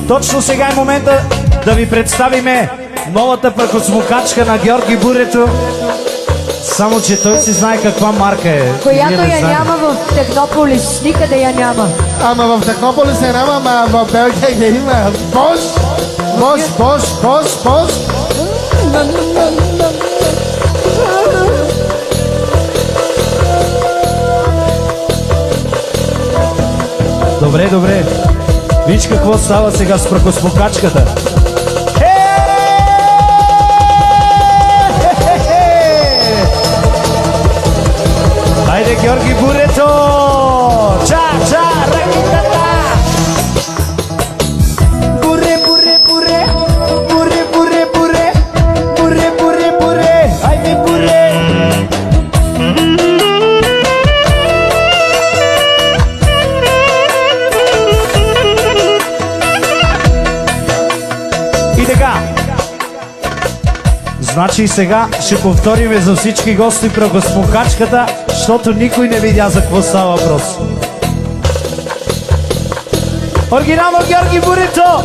Точно сега е момента да ви представиме новата прахосмокачка на Георги Бурето. Само, че той си знае каква марка е. Която я няма в Технополис. Никъде я няма. Ама в Технополис я няма, ама в Белгия я има. Бош! Бош, бош, бош, бош! Добре, добре. Виж какво става сега с прахосмокачката. Хайде, Георги Бурето! Ча, ракетата! Буре, буре, буре! Буре, буре, буре! Буре, буре, буре! Хайде, буре! И така, значи сега ще повториме за всички гости прахосмокачката, защото никой не видя за какво става въпрос. Оригинално Георги Бурето!